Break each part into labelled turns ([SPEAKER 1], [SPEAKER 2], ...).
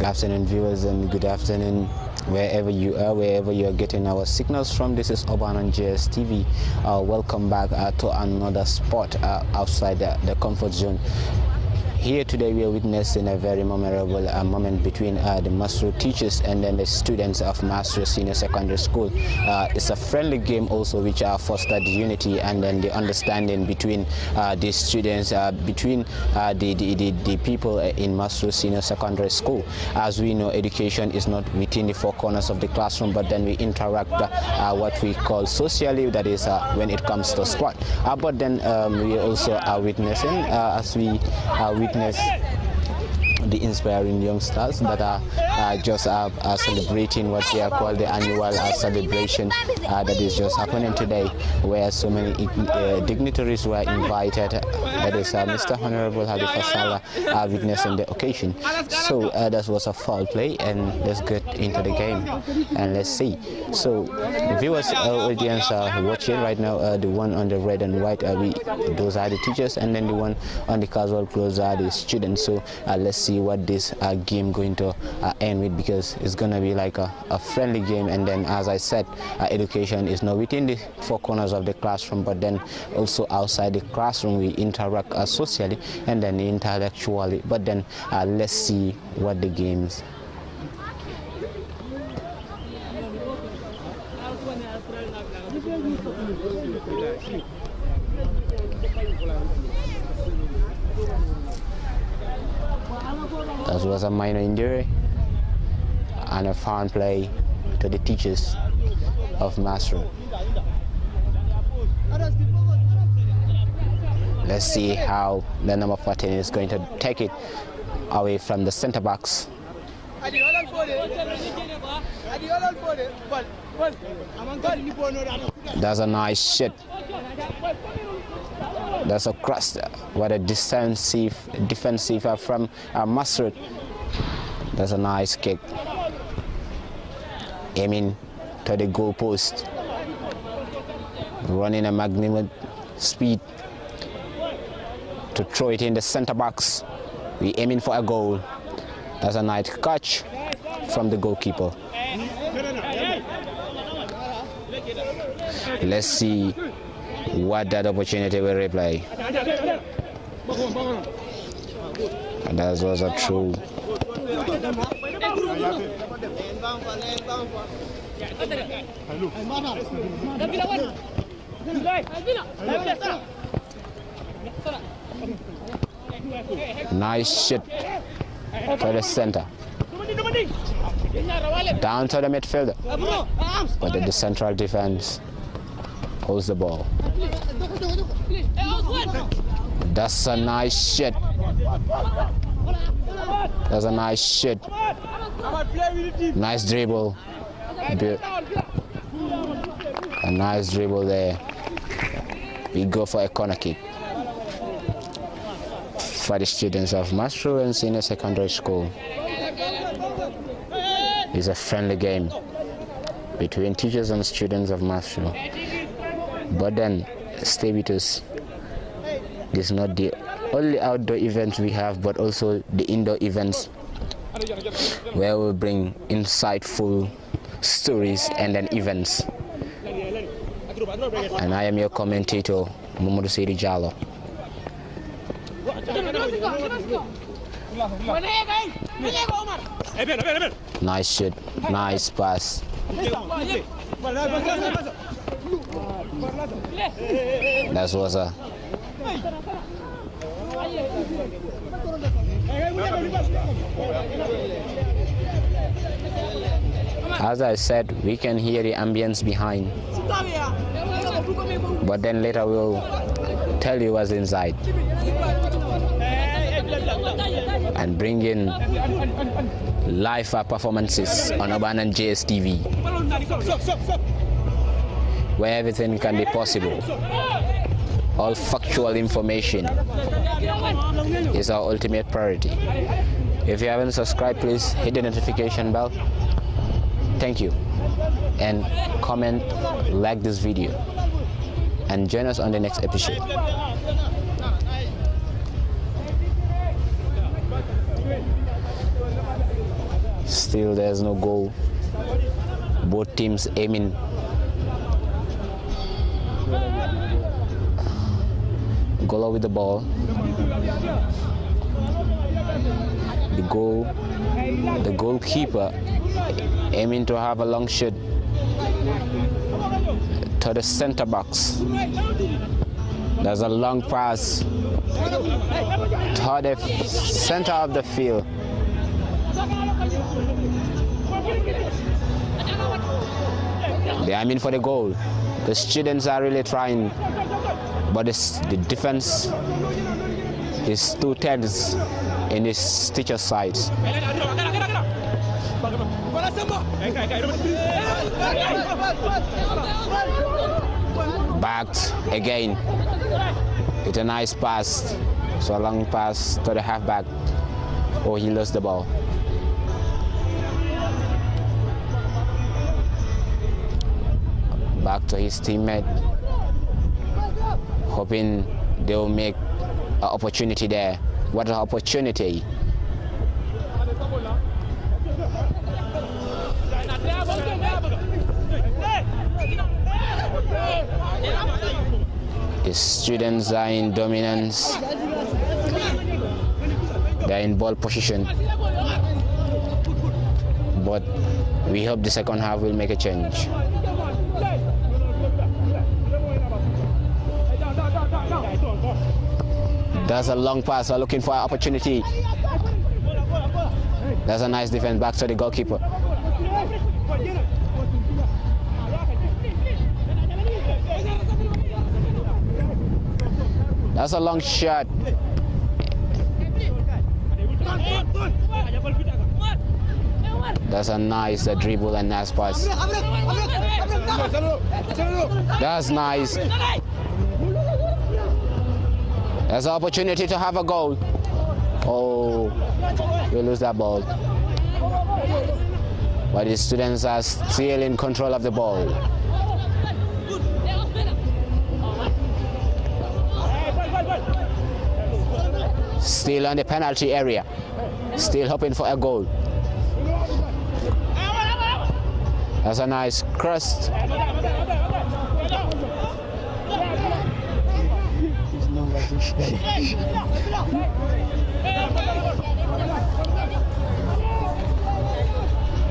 [SPEAKER 1] Good afternoon, viewers, and good afternoon wherever you are getting our signals from. This is Urban on JSTV. Welcome back to another spot outside the comfort zone. Here today we are witnessing a very memorable moment between the MASROOR teachers and then the students of MASROOR Senior Secondary School. It's a friendly game also which fostered unity and then the understanding between the students, between the people in MASROOR Senior Secondary School. As we know, education is not within the four corners of the classroom, but then we interact what we call socially, that is when it comes to sport. But then we also are witnessing, as we witness the inspiring youngsters that are just celebrating what they are called the annual celebration that is just happening today, where so many dignitaries were invited. That is Mr. Honorable HALIFA SALLAH witnessing the occasion. So that was a foul play, and let's get into the game and let's see. So viewers, audience are watching right now. The one on the red and white, those are the teachers, and then the one on the casual clothes are the students. So let's see what this game going to end with, because it's gonna be like a friendly game. And then, as I said, education is not within the four corners of the classroom, but then also outside the classroom we interact socially and then intellectually. But then let's see what the games. That was a minor injury and a foul play to the teachers of MASROOR. Let's see how the number 14 is going to take it away from the center backs. That's a nice shot. That's a cross. What a defensive from MASROOR. That's a nice kick. Aiming to the goal post. Running a magnificent speed to throw it in the center box. We aiming for a goal. That's a nice catch from the goalkeeper. Let's see what that opportunity will replay. And that was a throw. Nice shot to the center. Down to the midfielder. But the central defense holds the ball. That's a nice shot. That's a nice shot. Nice dribble. A nice dribble there. We go for a corner kick for the students of MASROOR and Senior Secondary School. It's a friendly game between teachers and students of MASROOR. But then, stay with us. This is not the only outdoor events we have, but also the indoor events where we bring insightful stories and then events. And I am your commentator, Mamadou Seri Jallo. Nice shot, nice pass. That was a as I said, we can hear the ambience behind, but then later we'll tell you what's inside and bring in live performances on Urban and JSTV, where everything can be possible. All factual information is our ultimate priority. If you haven't subscribed, please hit the notification bell. Thank you. And comment, like this video, and join us on the next episode. Still there's no goal. Both teams aiming. Goal with the ball. The goalkeeper aiming to have a long shot to the center box. There's a long pass to the center of the field. They are aiming for the goal. The students are really trying, but the defense is too tense in this teacher's side. Backed again. It's a nice pass. So a long pass to the halfback. Oh, he lost the ball. Back to his teammate, hoping they will make an opportunity there. What an opportunity. The students are in dominance. They're in ball position. But we hope the second half will make a change. That's a long pass. They're looking for an opportunity. That's a nice defense back to the goalkeeper. That's a long shot. That's a nice dribble and nice pass. That's nice. There's an opportunity to have a goal. Oh, we lose that ball. But the students are still in control of the ball. Still on the penalty area. Still hoping for a goal. That's a nice cross.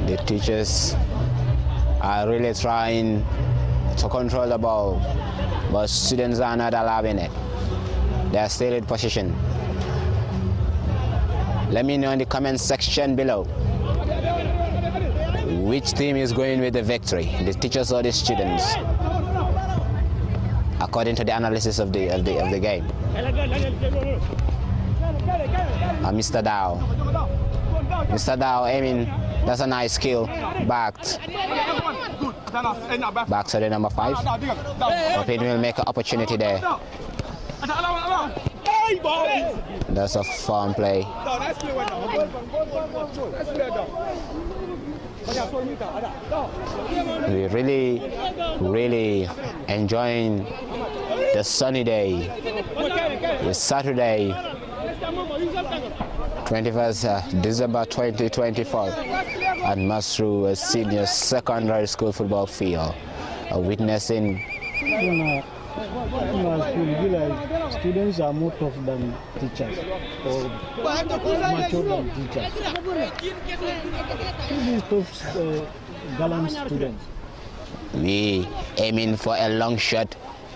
[SPEAKER 1] The teachers are really trying to control the ball, but students are not allowing it. They are still in position. Let me know in the comment section below which team is going with the victory, the teachers or the students, according to the analysis of the game. Mr. Dow. Mr. Dow aiming. That's a nice kill. Back to the number 5. Hoping we'll make an opportunity there. That's a fun play. We're really enjoying the sunny day. It's Saturday, 21st December 2024 at MASROOR Senior Secondary School football field, witnessing.
[SPEAKER 2] Students are more tough than teachers, or mature than teachers. These tough, gallant students.
[SPEAKER 1] We aiming for a long shot,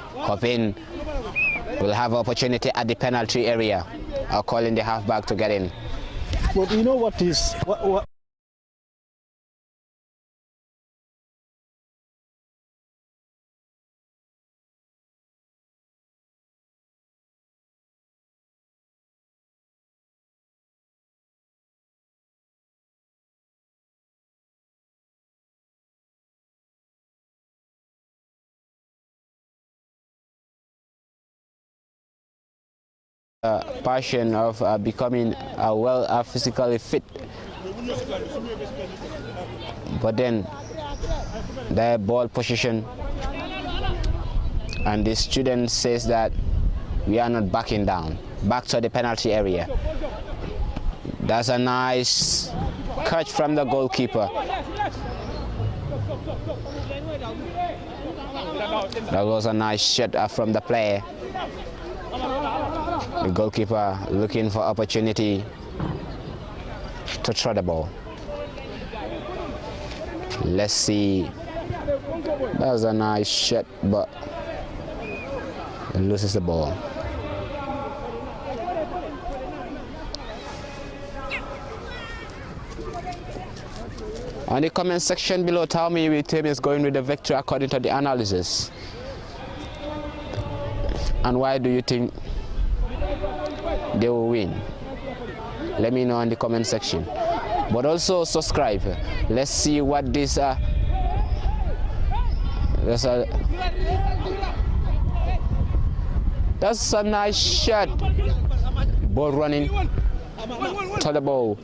[SPEAKER 1] hoping we'll have opportunity at the penalty area. I'll call in the halfback to get in.
[SPEAKER 2] But you know what is what
[SPEAKER 1] passion of becoming physically fit, but then the ball position, and the student says that we are not backing down. Back to the penalty area. That's a nice catch from the goalkeeper. That was a nice shot from the player. The goalkeeper looking for opportunity to throw the ball. Let's see. That was a nice shot, but it loses the ball. On the comment section below, tell me which team is going with the victory according to the analysis. And why do you think they will win? Let me know in the comment section. But also subscribe. Let's see what this that's a nice shot. Ball running to the ball.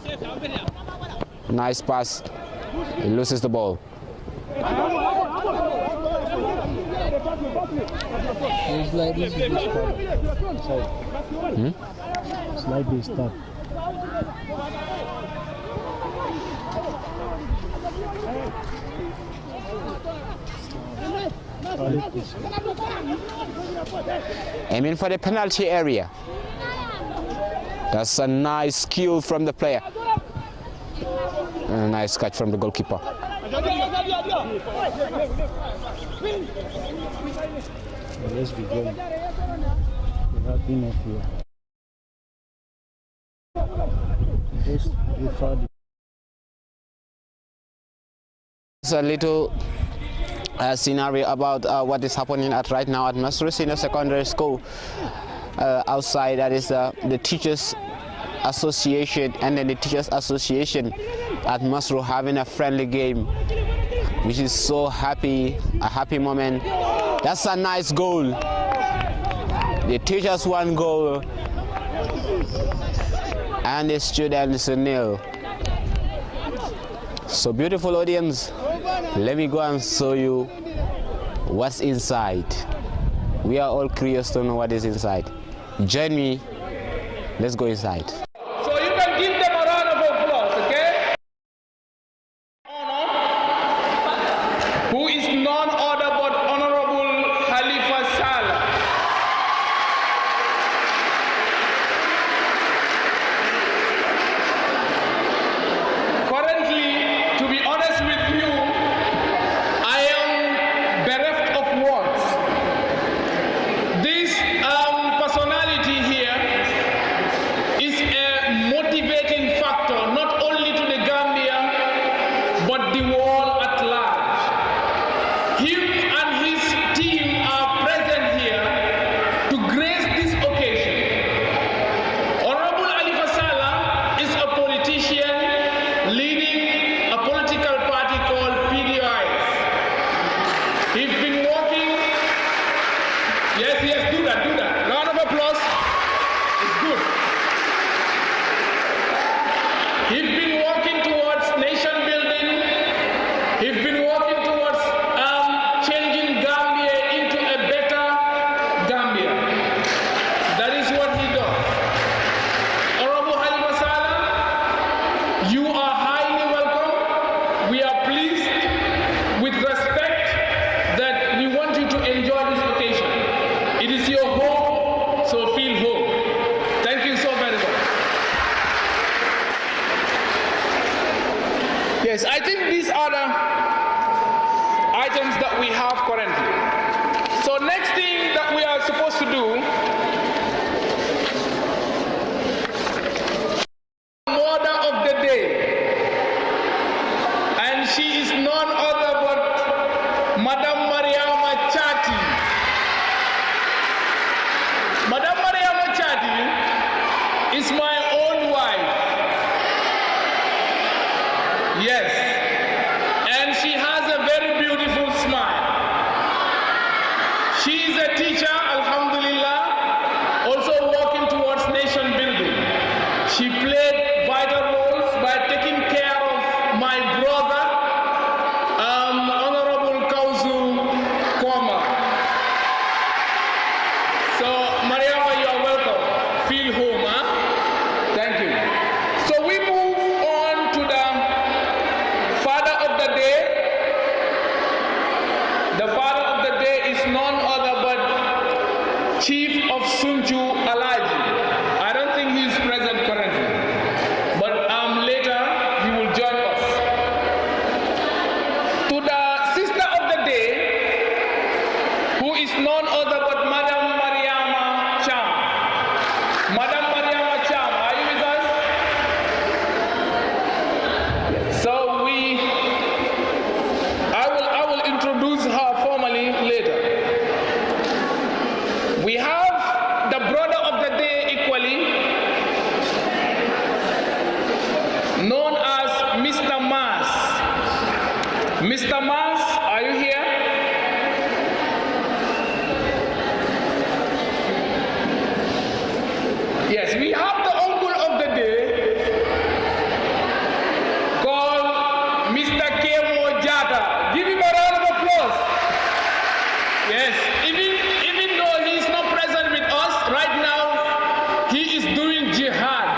[SPEAKER 1] Nice pass. He loses the ball.
[SPEAKER 2] Slide this Slide this stuff.
[SPEAKER 1] Aiming for the penalty area. That's a nice skill from the player. And a nice catch from the goalkeeper.
[SPEAKER 2] Let's be going. We have been off here. Just refer.
[SPEAKER 1] It's a little scenario about what is happening right now at MASROOR Senior Secondary School. Outside, that is the Teachers Association, and then the Teachers Association at MASROOR having a friendly game, which is so happy, a happy moment. That's a nice goal. The teachers one goal and the students nil. So beautiful audience, let me go and show you what's inside. We are all curious to know what is inside. Join me, let's go inside.
[SPEAKER 3] So you can give them a round of applause, okay? Who is none other but Honorable HALIFA SALLAH. Currently, to be honest with you, I am bereft of words. This personality here is a motivating factor, not only to the Gambia, but the world at large. Him and his team are present here to grace this occasion. Honorable HALIFA SALLAH is a politician leading a political party called PDIs. He's been working. Yes, do that. Round of applause. It's good. He's been working towards nation building. He's been working towards changing Gambia into a better Gambia. That is what he does. Honorable HALIFA SALLAH, you are highly welcome. We are pleased, with respect, that we want you to enjoy this occasion. It is your home, so feel home. Thank you so very much. Yes, I think these are the items that we have currently. So next thing that we are supposed to do, order of the day, and she is none other but Madam Mariama Chati. Madam Mariama Chati is my own wife. Yes. And she has a very beautiful smile. She is a teacher, alhamdulillah, also working towards nation building. She played vital roles by taking care of my brother, Honorable Kauzu Kwama. So, Mariama, you are welcome. Feel home, huh? Thank you. So we Mr. Mas, are you here? Yes, we have the uncle of the day called Mr. Kemo Jata. Give him a round of applause. Yes, even though he is not present with us right now, he is doing jihad.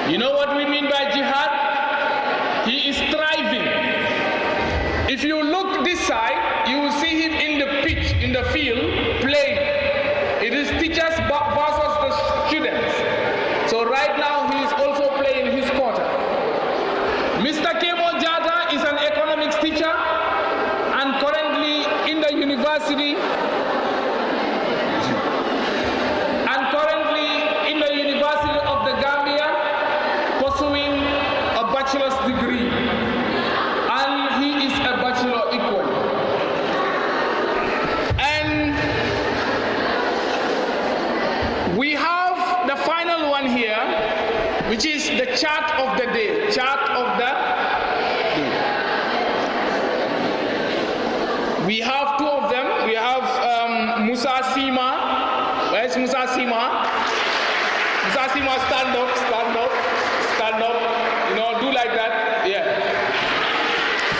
[SPEAKER 3] You know what we mean by jihad? He is striving. If you look this side, you will see him in the pitch, in the field, playing. It is teachers versus the students. So right now he is also playing his quarter. Mr. Kemo Jata is an economics teacher and currently in the university of the Gambia pursuing a bachelor's degree. And he is a bachelor equally. And we have the final one here, which is the chart of the day. Chart of the day. We have two of them. We have Musa Sima. Where's Musa Sima? Musa Sima, stand up, stand up, stand up. You know, do like that. Yeah.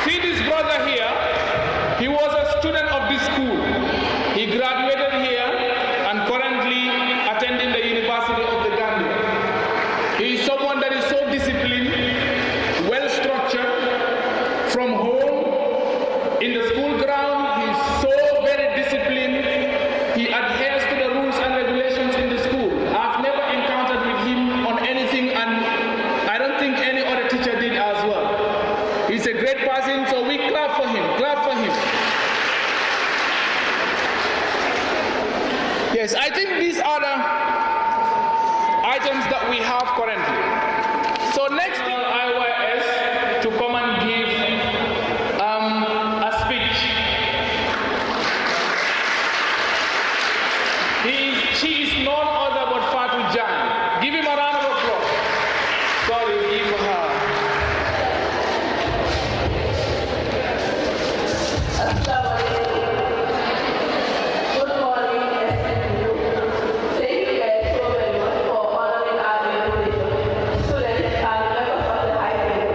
[SPEAKER 3] See this brother here? He was a student of this school. He graduated here and currently attending the University of the Gambia. He is someone that is so disciplined, well structured, from home, in the school ground. He is so very disciplined. He adheres to the rules and regulations in the school. I've never encountered with him on anything, and I don't think any other teacher did as well. He's a great person, so we clap for him. Clap for him. Yes, I think these are the items that we have currently. So next thing, IYS to come and give a speech. She is none other but Fatu Jan. Give him a round of applause. Sorry, give her.
[SPEAKER 4] Good morning, SATV. Thank you guys so very much for honoring our invitation. Students and members of the high school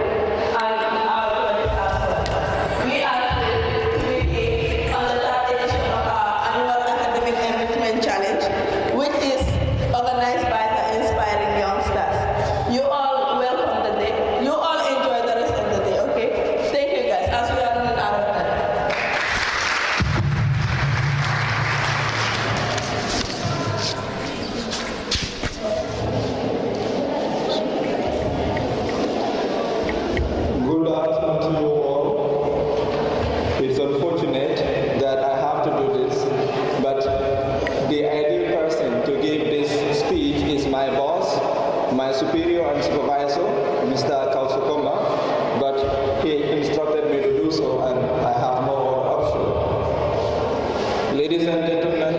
[SPEAKER 4] and our colleagues as well. We are speaking on the third edition of our annual academic enrichment challenge, which is organized by the Inspiring Youngsters. You all welcome the day. You all enjoy the rest of the day, okay? Thank you guys, as we are running out of time.
[SPEAKER 5] Good afternoon to you all. It's unfortunate that I have to do this, but the ideal person to give this speech is my boss, my superior and supervisor, Mr. Kausukoma, but he instructed me to do so and I have no option. Ladies and gentlemen,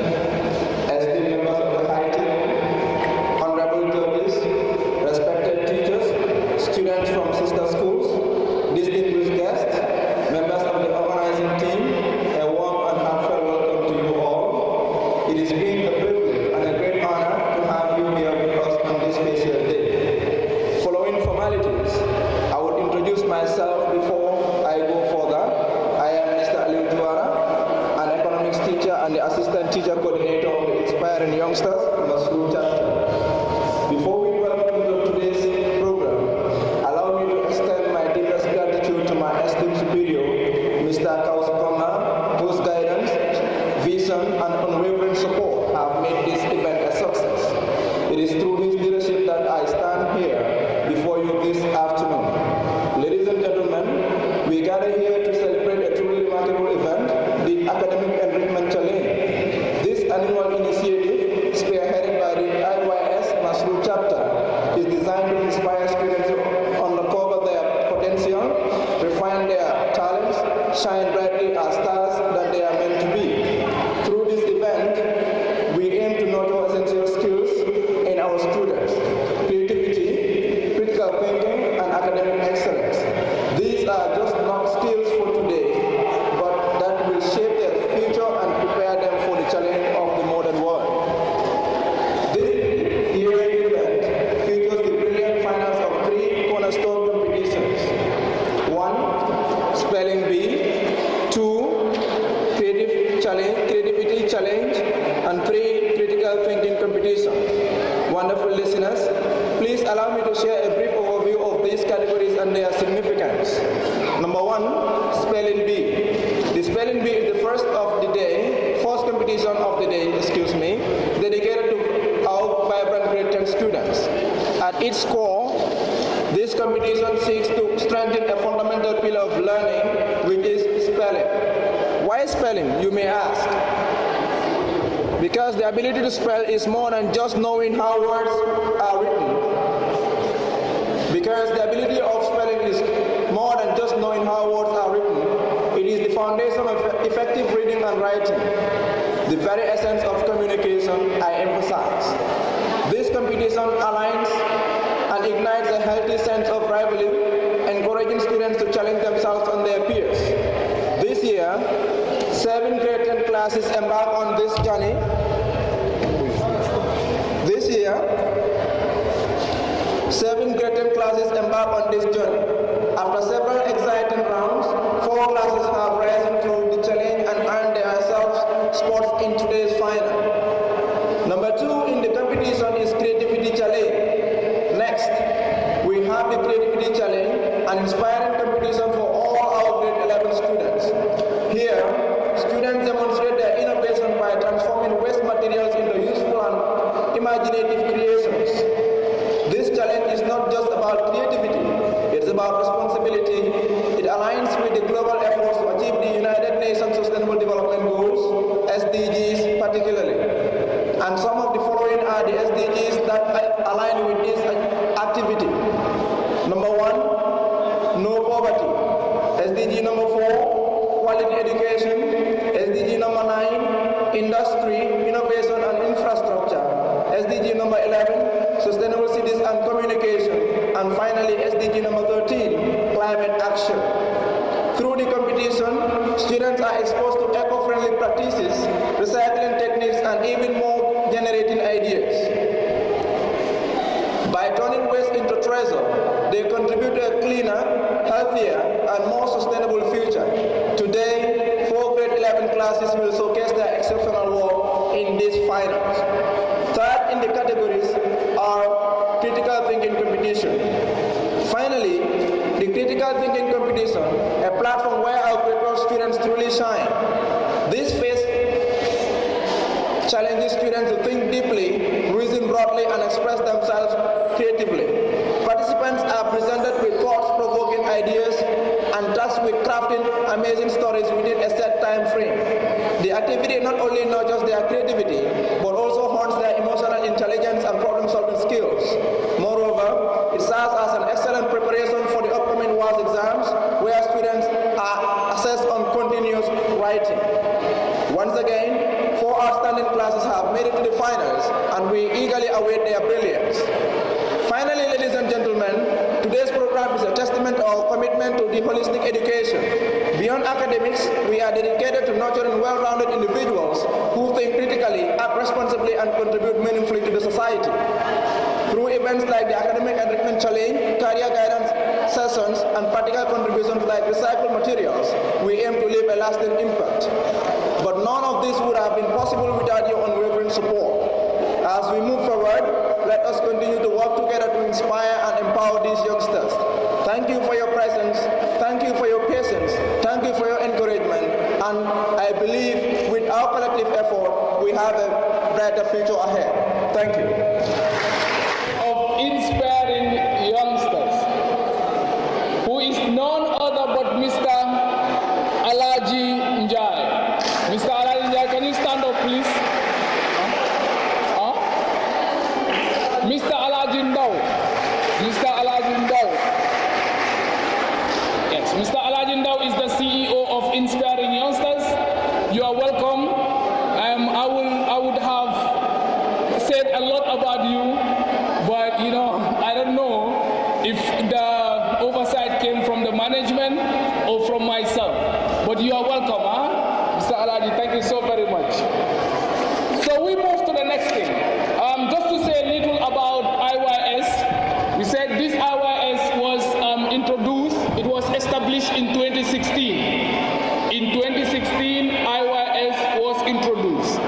[SPEAKER 5] esteemed members of the high team, honorable judges, respected teachers, students from sister schools, distinguished guests, members of the organizing team, a warm and heartfelt welcome to you all. It has been a privilege and a great honor to have you here with us on this special day. Following formalities, I would introduce myself before I go further. I am Mr. Aliu Juara, an economics teacher and the assistant teacher coordinator of the Inspiring Youngsters, MASROOR chapter. Before we welcome you to today's program, allow me to extend my deepest gratitude to my esteemed superior, Mr. Kausukoma, whose guidance, vision, and unwavering support have made this event a success. It is through his leadership that I stand here before you this afternoon. Ladies and gentlemen, we gather here to celebrate a truly remarkable event, the Academic Enrichment Challenge. This annual initiative, spearheaded by the IYS MASROOR chapter, is designed to inspire students to uncover their potential, refine their talents, shine brightly as stars that they are meant to be. Through this event, we aim to nurture essential skills in our students: creativity, critical thinking, and academic excellence. These are just not skills for allow me to share a brief overview of these categories and their significance. Number 1, spelling bee. The spelling bee is the first competition of the day, dedicated to our vibrant grade 10 students. At its core, this competition seeks to strengthen a fundamental pillar of learning, which is spelling. Why spelling, you may ask? Because the ability to spell is more than just knowing how words are written. Because the ability of spelling is more than just knowing how words are written. It is the foundation of effective reading and writing, the very essence of communication I emphasize. This competition aligns and ignites a healthy sense of rivalry, encouraging students to challenge themselves and their peers. This year, 7 grade 10 classes embark on this journey. This year, 7 grade 10 classes embark on this journey. After several exciting rounds, 4 classes have risen through the challenge and earned themselves spots in today's final. Number 2 in the competition is Creativity Challenge. Next, we have the Creativity Challenge, an inspiring competition for all our grade 11 students. Here, students demonstrate their innovation by transforming waste materials into useful and imaginative creations. This challenge is not just about creativity, it's about responsibility. It aligns with the global efforts to achieve the United Nations Sustainable Development Goals, SDGs particularly. And some of the following are the SDGs that align with this activity. Number 1, no poverty. SDG number 4, quality education. SDG number 9, industry, innovation and infrastructure. SDG number 11, sustainable cities and communication. And finally, SDG number 13, climate action. Through the competition, students are exposed to eco-friendly practices, recycling techniques, and even more generating ideas. By turning waste into treasure, they contribute to a cleaner, healthier, and more sustainable future. Today, 4 grade 11 classes will showcase their exceptional work in these finals. Third in the categories are critical thinking competition. Finally, the critical thinking competition, a platform where our grade 12 students truly shine. This phase challenges students to think deeply, reason broadly, and express themselves creatively. Participants are presented with thought-provoking ideas and tasked with crafting amazing stories within a set time frame. The activity not only nurtures their creativity, but also hones their emotional intelligence and problem-solving skills. Moreover, it serves as an excellent preparation for the upcoming WAS exams, where students are assessed on continuous writing. Once again, 4 outstanding classes have made it to the finals, and we eagerly await their brilliance. Finally, ladies and gentlemen, today's program is a testament of our commitment to the holistic education. Beyond academics, we are dedicated to nurturing well-rounded individuals who think critically, act responsibly, and contribute meaningfully to the society. Through events like the Academic Enrichment Challenge, career guidance sessions, and practical contributions like recycled materials, we aim to leave a lasting impact. But none of this would have been possible without your unwavering support. As we move forward, let us continue to work together to inspire and empower these youngsters. Thank you for your presence, thank you for your patience, thank you for your encouragement, and I believe with our collective effort, we have a brighter future ahead. Thank you.
[SPEAKER 3] Of inspiring youngsters, who is none other but Mr. Alaji Njai. Mr. Alaji Njai, can you stand up, please? Mr. Alaji Ndao. Mr. Alaji Ndao. Yes, Mr. Alaji Ndao is the CEO of Inspiring Youngsters. You are welcome. I would have said a lot about you, but I don't know if the oversight came from the management or from myself. But you are welcome, Mr. Alaji. Thank you so very much. So we move to the next thing. Just to say a little about IYS, we said this IYS was introduced, it was established in 2016. In 2016, IYS was introduced.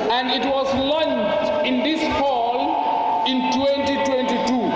[SPEAKER 3] And it was launched in this hall in 2022.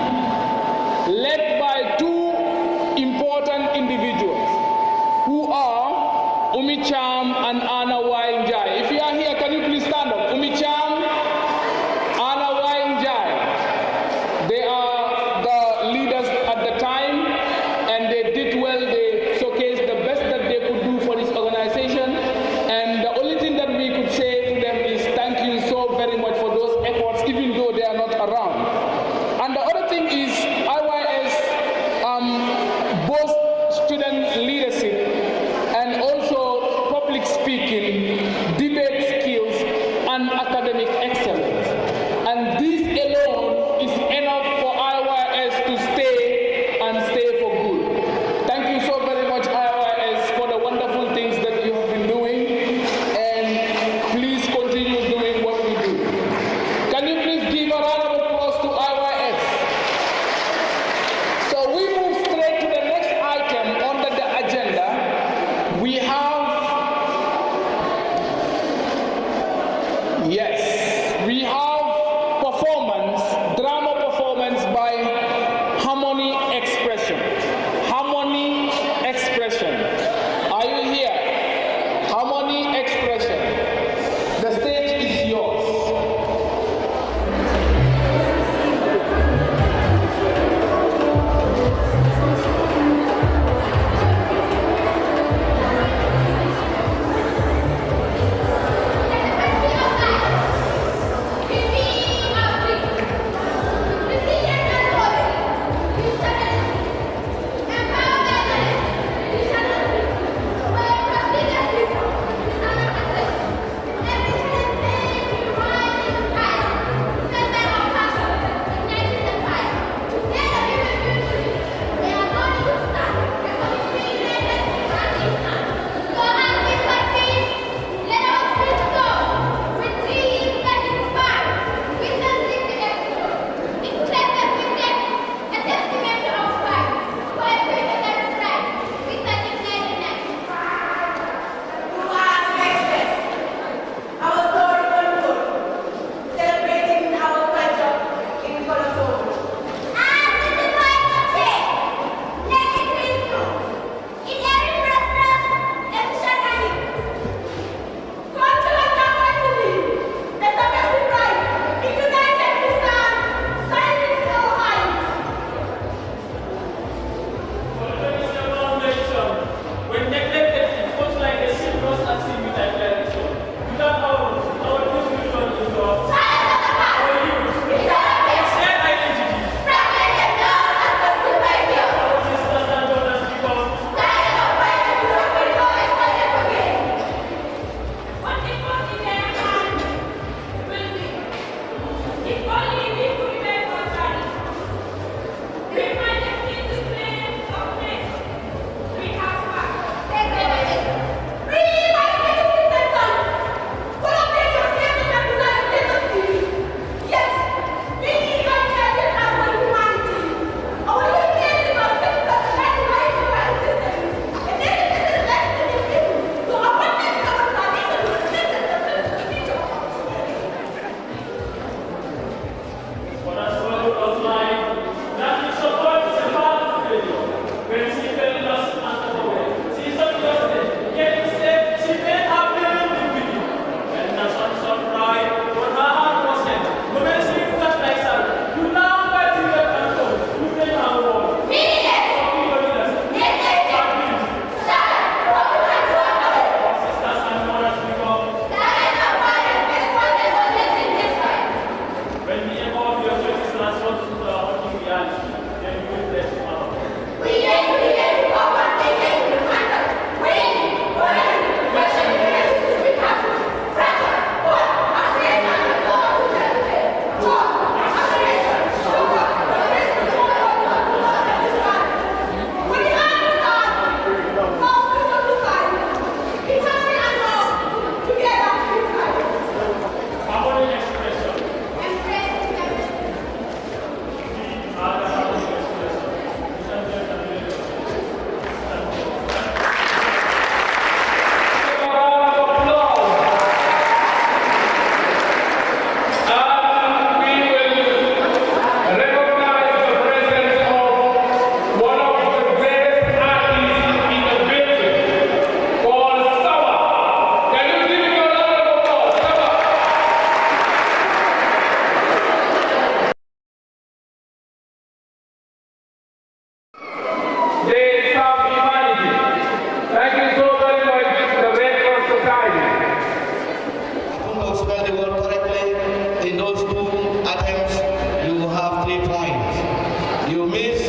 [SPEAKER 6] miss,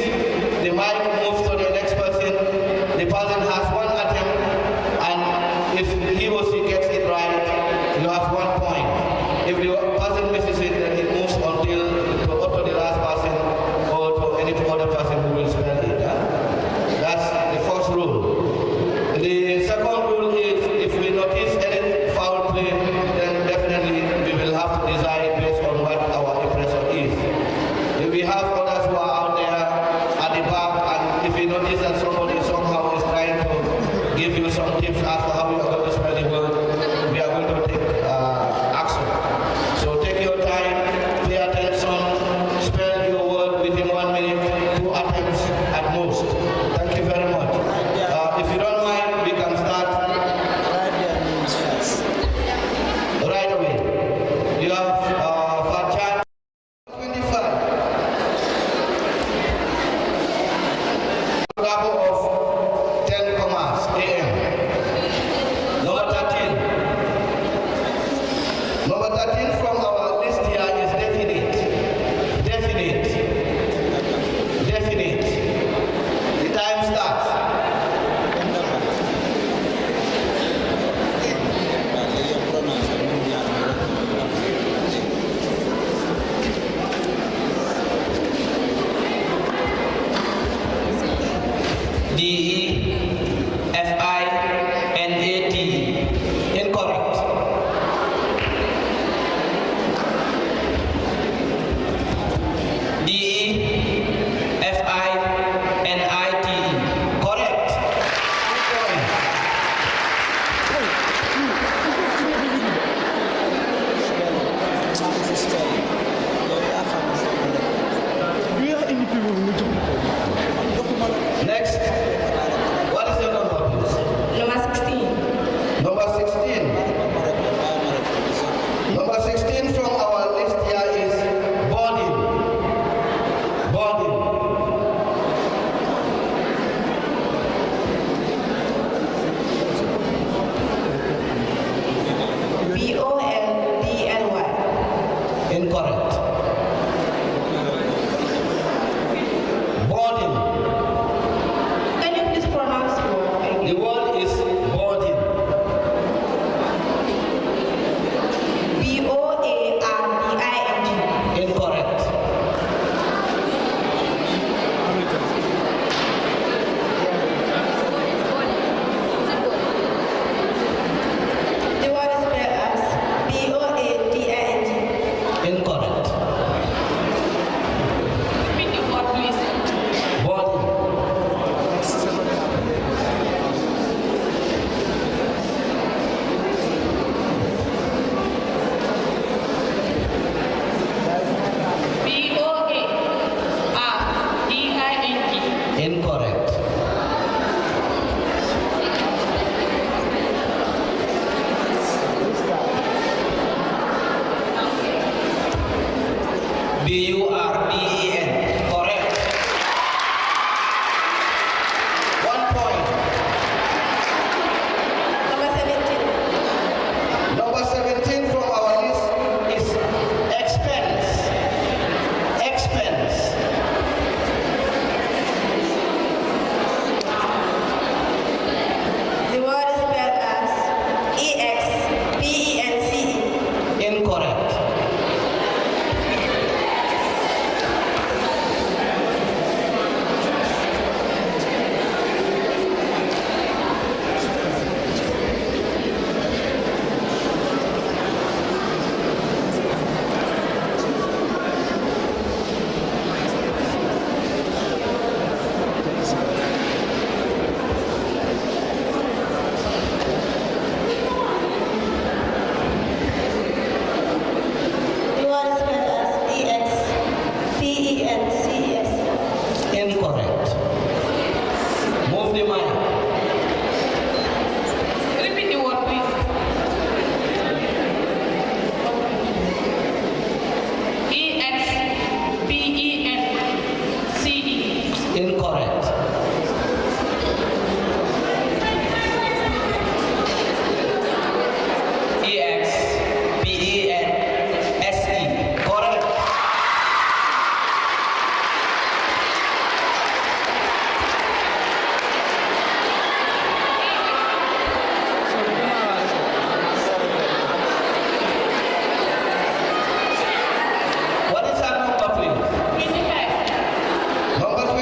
[SPEAKER 6] the mic moves to the next person. The person has one attempt, and if he or she gets it right, you have 1 point. If the person misses it, then it moves until to the last person or to any other person who will spell it. That's the first rule. The second rule is if we notice any foul play, then definitely we will have to decide based on what our impression is. If we have others who are out there at the back, and if we notice that somebody somehow is trying to give you some tips as to how you are going to spell the word, we are going to take action. So take your time, pay attention, spell your word within 1 minute, 2 attempts at most. Thank you very much. If you don't mind, we can start right away. You have Fatchan 25. Double of 10 commas AM. Number 13. Number 13 from our list here is definite. Definite. Definite. The time starts. DEFINAT. Incorrect. DEFINIT. Correct. Next.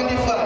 [SPEAKER 7] METICLUS.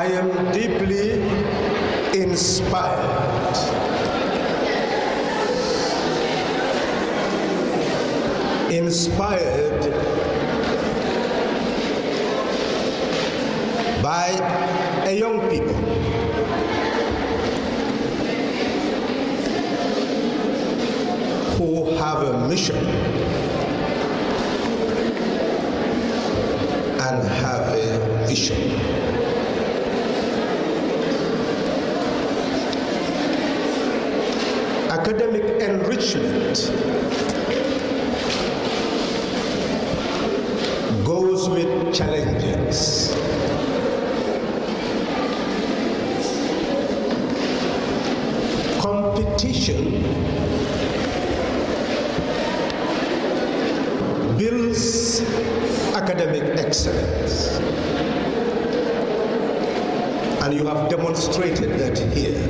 [SPEAKER 7] I am deeply inspired by a young people who have a mission and have a vision. Academic enrichment goes with challenges. Competition builds academic excellence, and you have demonstrated that here.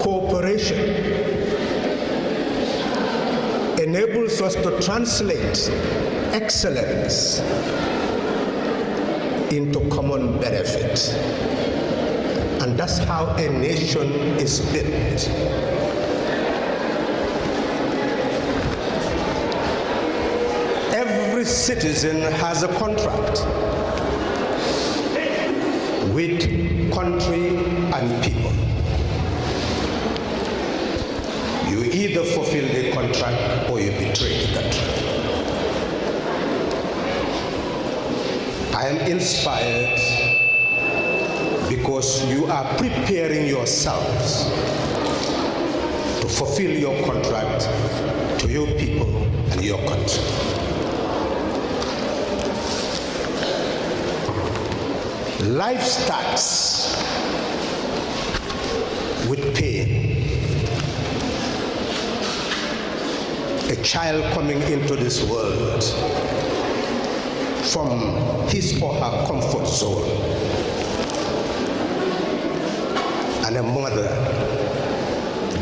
[SPEAKER 7] Cooperation enables us to translate excellence into common benefit. And that's how a nation is built. Every citizen has a contract with country and people. You either fulfill the contract or you betray the country. I am inspired because you are preparing yourselves to fulfill your contract to your people and your country. Life starts with pain. A child coming into this world from his or her comfort zone, and a mother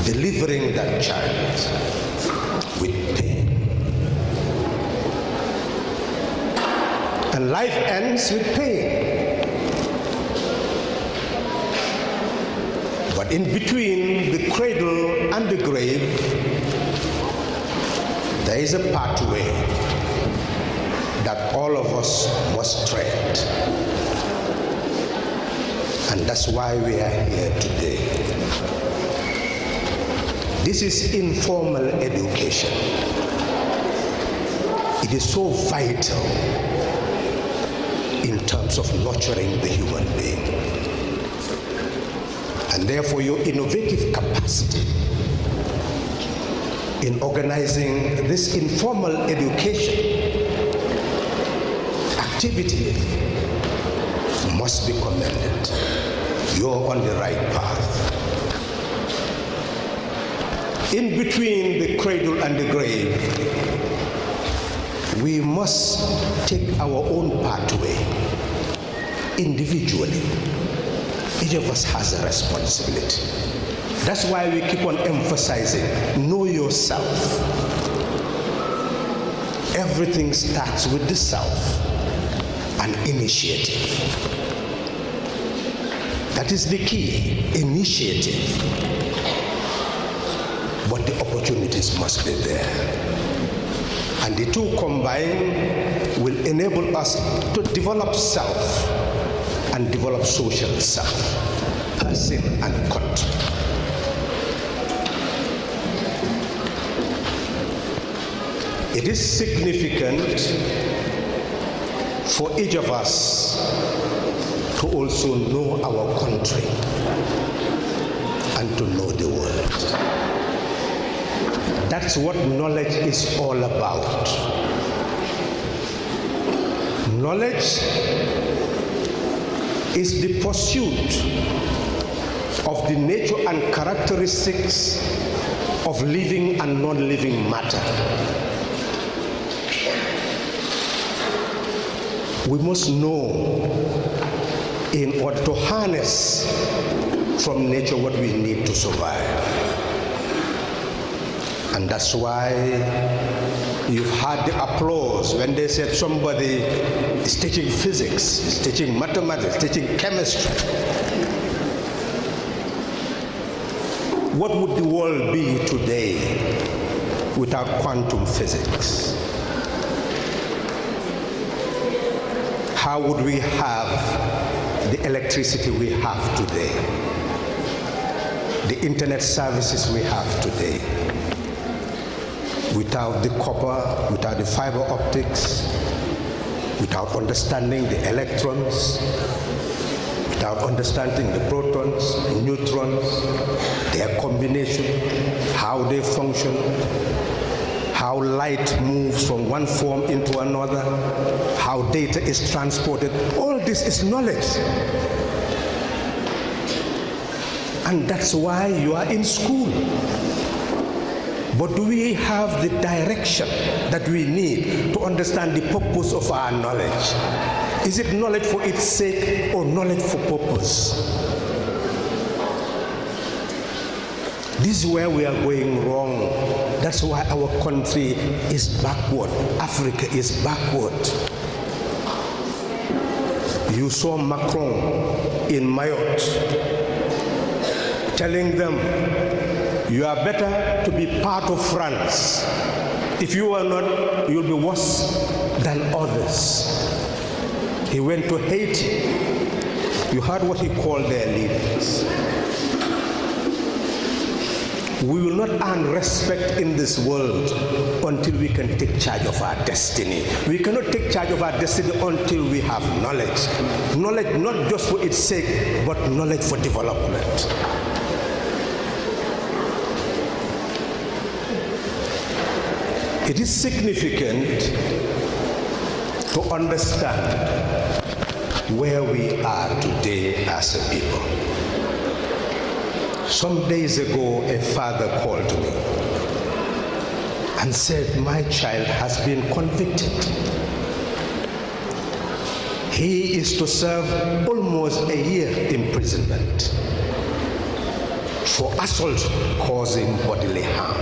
[SPEAKER 7] delivering that child with pain. And life ends with pain. But in between the cradle and the grave, there is a pathway that all of us must tread. And that's why we are here today. This is informal education. It is so vital in terms of nurturing the human being. And therefore your innovative capacity in organizing this informal education activity must be commended. You're on the right path. In between the cradle and the grave, we must take our own pathway individually. Each of us has a responsibility. That's why we keep on emphasizing, know yourself. Everything starts with the self and initiative. That is the key, initiative. But the opportunities must be there. And the two combined will enable us to develop self and develop social self, person and country. It is significant for each of us to also know our country and to know the world. That's what knowledge is all about. Knowledge is the pursuit of the nature and characteristics of living and non-living matter. We must know in order to harness from nature what we need to survive. And that's why You've had the applause when they said somebody is teaching physics, is teaching mathematics, teaching chemistry. What would the world be today without quantum physics? How would we have the electricity we have today? The internet services we have today? Without the copper, without the fiber optics, without understanding the electrons, without understanding the protons and neutrons, their combination, how they function, how light moves from one form into another, how data is transported, all this is knowledge. And that's why you are in school. But do we have the direction that we need to understand the purpose of our knowledge? Is it knowledge for its sake or knowledge for purpose? This is where we are going wrong. That's why our country is backward. Africa is backward. You saw Macron in Mayotte telling them, you are better to be part of France. If you are not, you'll be worse than others. He went to Haiti. You heard what he called their leaders. We will not earn respect in this world until we can take charge of our destiny. We cannot take charge of our destiny until we have knowledge. Knowledge not just for its sake, but knowledge for development. It is significant to understand where we are today as a people. Some days ago, a father called me and said, my child has been convicted. He is to serve almost a year imprisonment for assault causing bodily harm.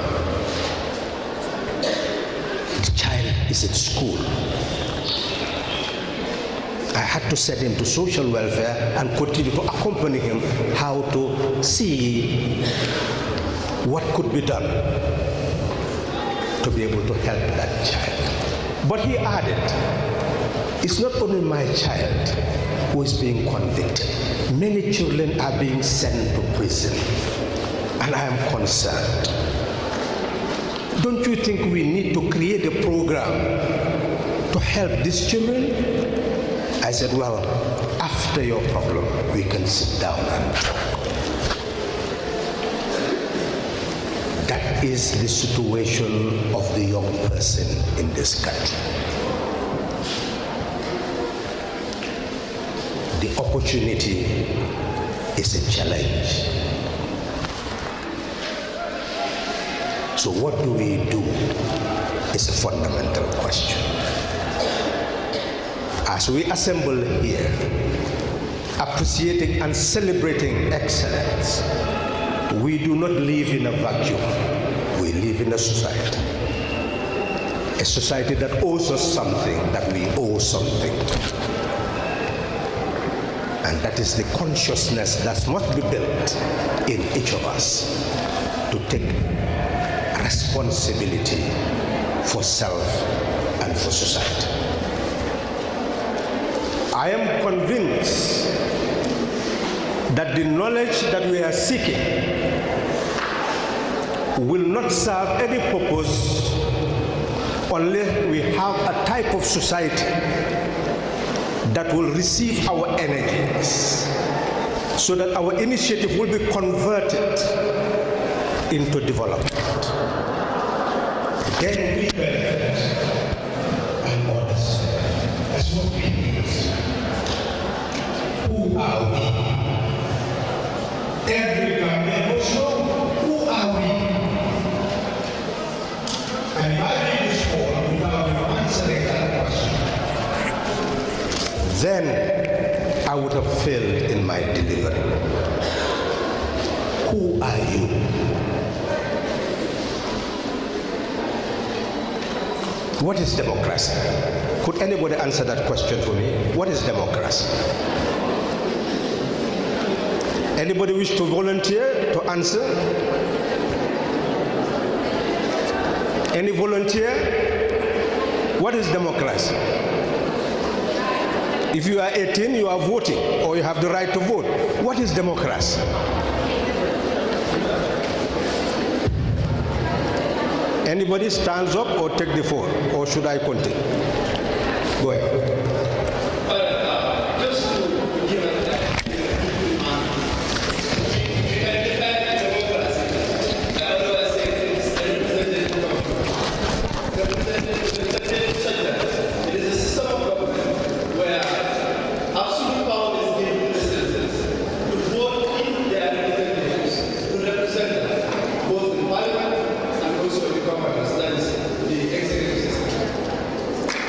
[SPEAKER 7] The child is in school. I had to send him to social welfare and continue to accompany him how to see what could be done to be able to help that child. But he added, it's not only my child who is being convicted. Many children are being sent to prison, and I am concerned. Don't you think we need to create a program to help these children? I said, well, after your problem, we can sit down and talk. That is the situation of the young person in this country. The opportunity is a challenge. So what do we do is a fundamental question. As we assemble here, appreciating and celebrating excellence, we do not live in a vacuum. We live in a society that owes us something, that we owe something to. And that is the consciousness that must be built in each of us to take responsibility for self and for society. I am convinced that the knowledge that we are seeking will not serve any purpose unless we have a type of society that will receive our energies so that our initiative will be converted into development. Then we benefit and others. That's what we need. Who are we? Every Gambian must know, who are we? And if I read this form without you answering that question, then I would have failed in my delivery. Who are you? What is democracy? Could anybody answer that question for me? What is democracy? Anybody wish to volunteer to answer? Any volunteer? What is democracy? If you are 18, you are voting, or you have the right to vote. What is democracy? Anybody stands up or take the floor, or should I continue? Go ahead.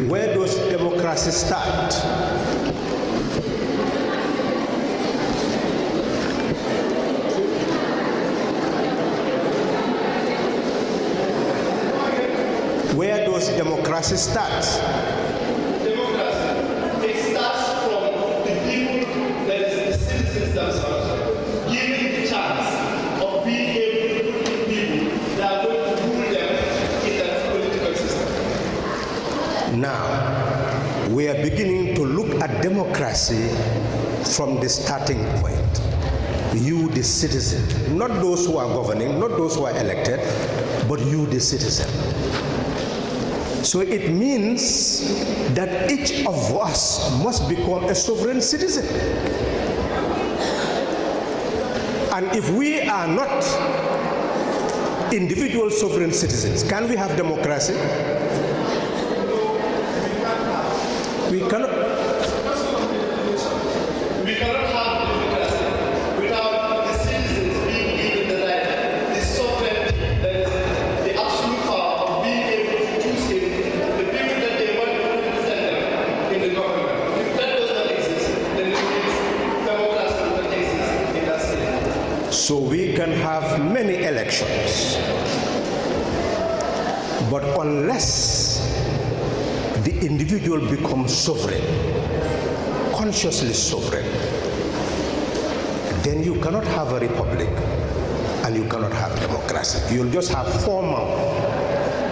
[SPEAKER 7] Where does democracy start? Where does democracy start?
[SPEAKER 8] Democracy, it starts from the people, that is the citizens themselves, giving the chance of being able to people that are going to rule them in that political system.
[SPEAKER 7] Now, we are beginning to look at democracy from the starting point. You, the citizen, not those who are governing, not those who are elected, but you, the citizen. So it means that each of us must become a sovereign citizen. And if we are not individual sovereign citizens, can we have democracy? We cannot
[SPEAKER 8] have democracy without the citizens being given the right, the sovereignty, the absolute power of being able to choose the people that they want to represent them in the government. If that does not exist, then it means democracy does not exist in that state.
[SPEAKER 7] So we can have many elections, but unless the individual becomes sovereign, consciously sovereign, then you cannot have a republic and you cannot have democracy. You'll just have formal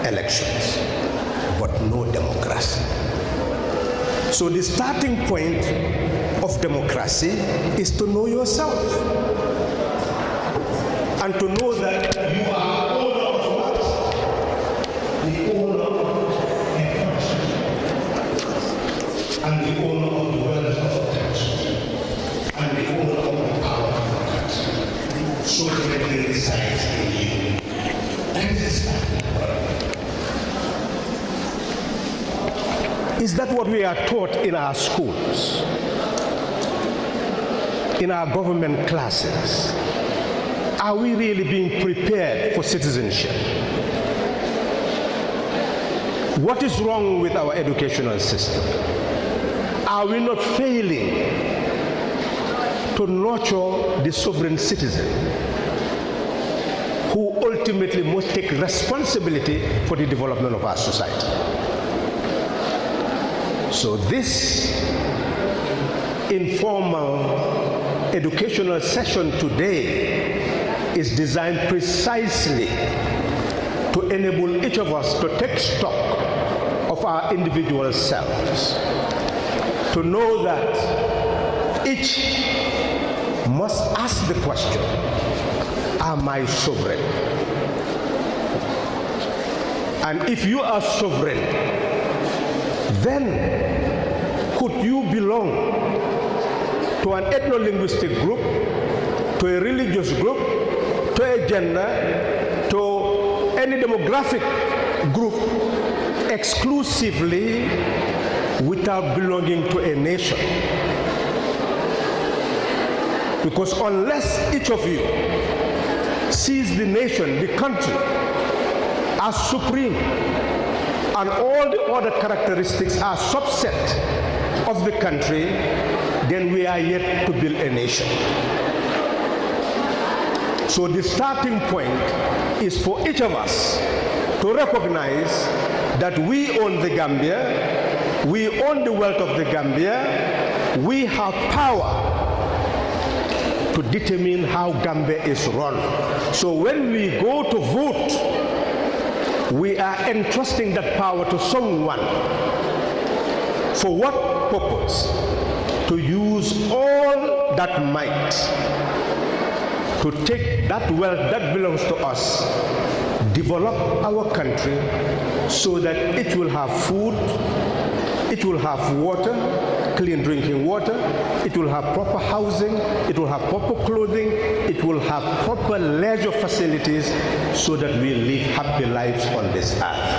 [SPEAKER 7] elections, but no democracy. So the starting point of democracy is to know yourself and to know that you are owner of what? The owner of the country and the owner of the wealth of the country and the owner of the power of the country. So that resides in you. That is the starting point. Is that what we are taught in our schools, in our government classes? Are we really being prepared for citizenship? What is wrong with our educational system? Are we not failing to nurture the sovereign citizen who ultimately must take responsibility for the development of our society? So this informal educational session today is designed precisely to enable each of us to take stock of our individual selves, to know that each must ask the question, am I sovereign? And if you are sovereign, then could you belong to an ethno-linguistic group, to a religious group, to a gender, to any demographic group exclusively without belonging to a nation? Because unless each of you sees the nation, the country, as supreme, and all the other characteristics are subset of the country, then we are yet to build a nation. So the starting point is for each of us to recognize that we own the Gambia, we own the wealth of the Gambia, we have power to determine how Gambia is run. So when we go to vote, we are entrusting that power to someone. For what purpose? To use all that might to take that wealth that belongs to us, develop our country so that it will have food, it will have water, clean drinking water, it will have proper housing, it will have proper clothing, it will have proper leisure facilities so that we live happy lives on this earth.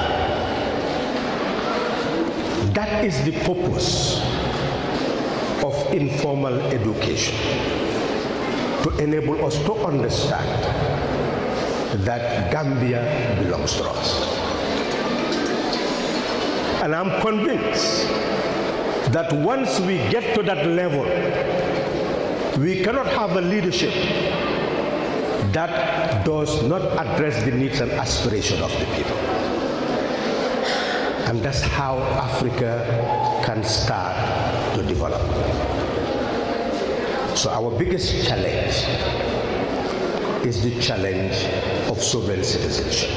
[SPEAKER 7] That is the purpose of informal education, to enable us to understand that Gambia belongs to us. And I'm convinced that once we get to that level, we cannot have a leadership that does not address the needs and aspirations of the people. And that's how Africa can start to develop. So our biggest challenge is the challenge of sovereign citizenship.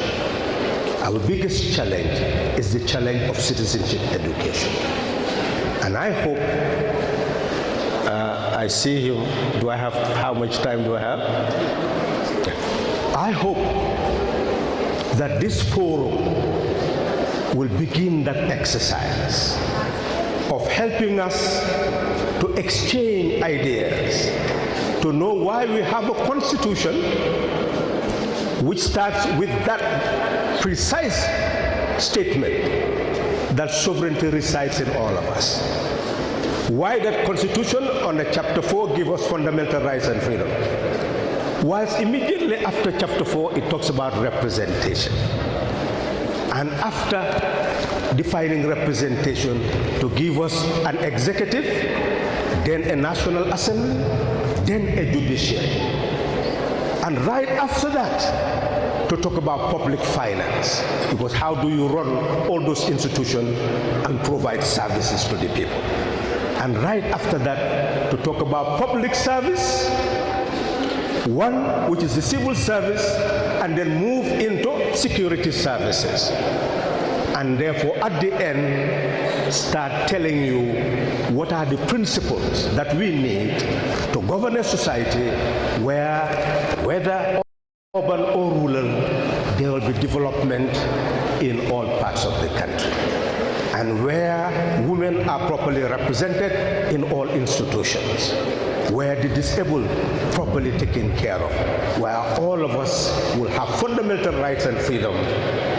[SPEAKER 7] Our biggest challenge is the challenge of citizenship education. And I hope, I see him, do I have, how much time do I have? I hope that this forum will begin that exercise of helping us to exchange ideas, to know why we have a constitution which starts with that precise statement that sovereignty resides in all of us. Why that constitution on the chapter 4 gives us fundamental rights and freedom, whilst immediately after chapter 4 it talks about representation. And after defining representation to give us an executive, then a national assembly, then a judiciary. And right after that, to talk about public finance, because how do you run all those institutions and provide services to the people? And right after that, to talk about public service, one which is the civil service, and then move into security services. And therefore, at the end, start telling you what are the principles that we need to govern a society where, whether urban or rural, there will be development in all parts of the country, and where women are properly represented in all institutions, where the disabled properly taken care of, where all of us will have fundamental rights and freedom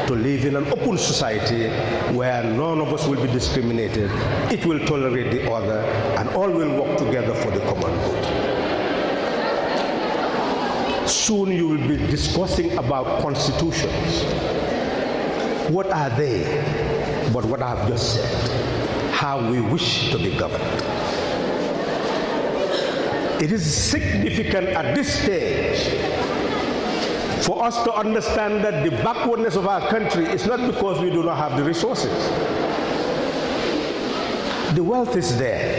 [SPEAKER 7] to live in an open society where none of us will be discriminated, it will tolerate the other, and all will work together for the common good. Soon you will be discussing about constitutions. What are they? But what I have just said, how we wish to be governed. It is significant at this stage for us to understand that the backwardness of our country is not because we do not have the resources. The wealth is there,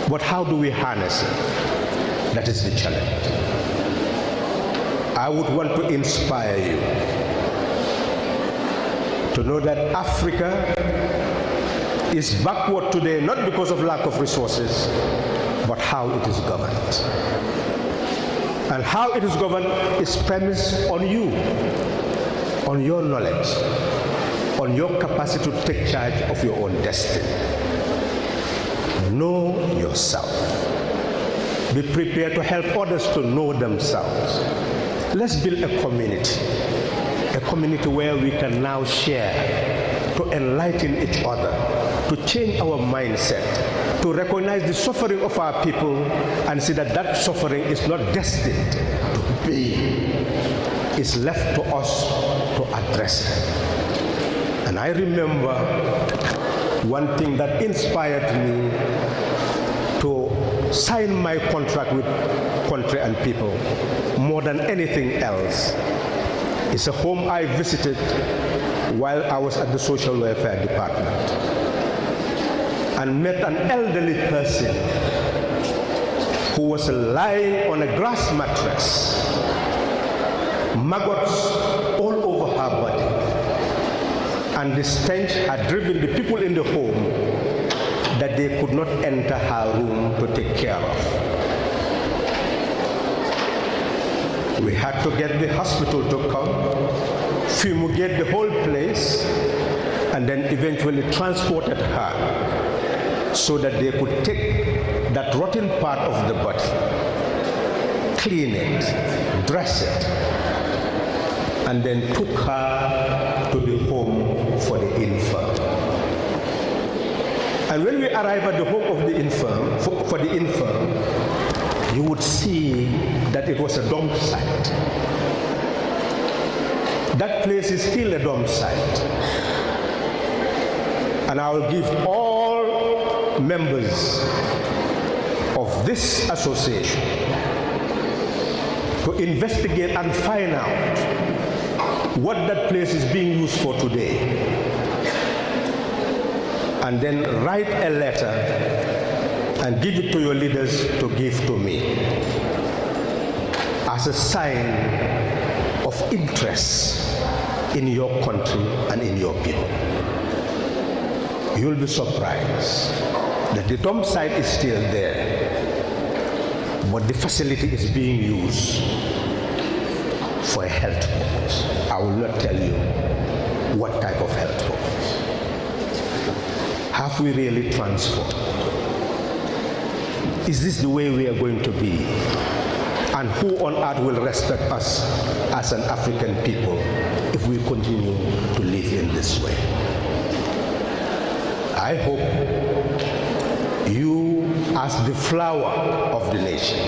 [SPEAKER 7] but how do we harness it? That is the challenge. I would want to inspire you to know that Africa is backward today, not because of lack of resources, but how it is governed. And how it is governed is premised on you, on your knowledge, on your capacity to take charge of your own destiny. Know yourself. Be prepared to help others to know themselves. Let's build a community where we can now share, to enlighten each other, to change our mindset, to recognize the suffering of our people and see that that suffering is not destined to be. It's left to us to address it. And I remember one thing that inspired me to sign my contract with country and people more than anything else. It's a home I visited while I was at the social welfare department and met an elderly person who was lying on a grass mattress, maggots all over her body, and the stench had driven the people in the home that they could not enter her room to take care of. We had to get the hospital to come, fumigate the whole place, and then eventually transported her so that they could take that rotten part of the body, clean it, dress it, and then took her to the home for the infirm. And when we arrive at the home of the infirm, for the infirm, you would see that it was a dump site. That place is still a dump site. And I will give all members of this association to investigate and find out what that place is being used for today, and then write a letter and give it to your leaders to give to me as a sign of interest in your country and in your people. You'll be surprised that the dump site is still there, but the facility is being used for a health purpose. I will not tell you what type of health purpose. Have we really transformed? Is this the way we are going to be? And who on earth will respect us as an African people if we continue to live in this way? I hope you, as the flower of the nation,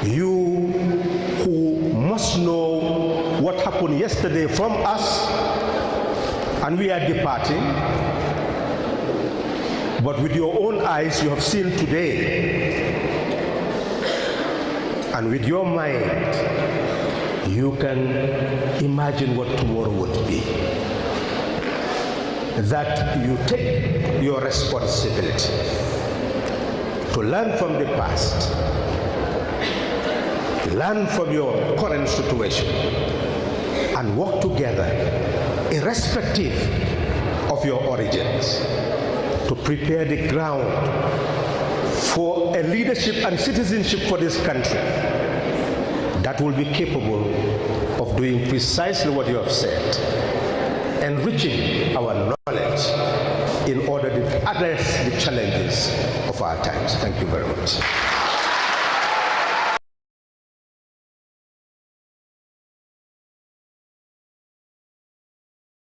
[SPEAKER 7] you who must know what happened yesterday from us, and we are departing, but with your own eyes you have seen today, and with your mind you can imagine what tomorrow would be. That you take your responsibility to learn from the past, learn from your current situation, and work together, irrespective of your origins, to prepare the ground for a leadership and citizenship for this country that will be capable of doing precisely what you have said, enriching our knowledge in order to address the challenges of our times. Thank you very much.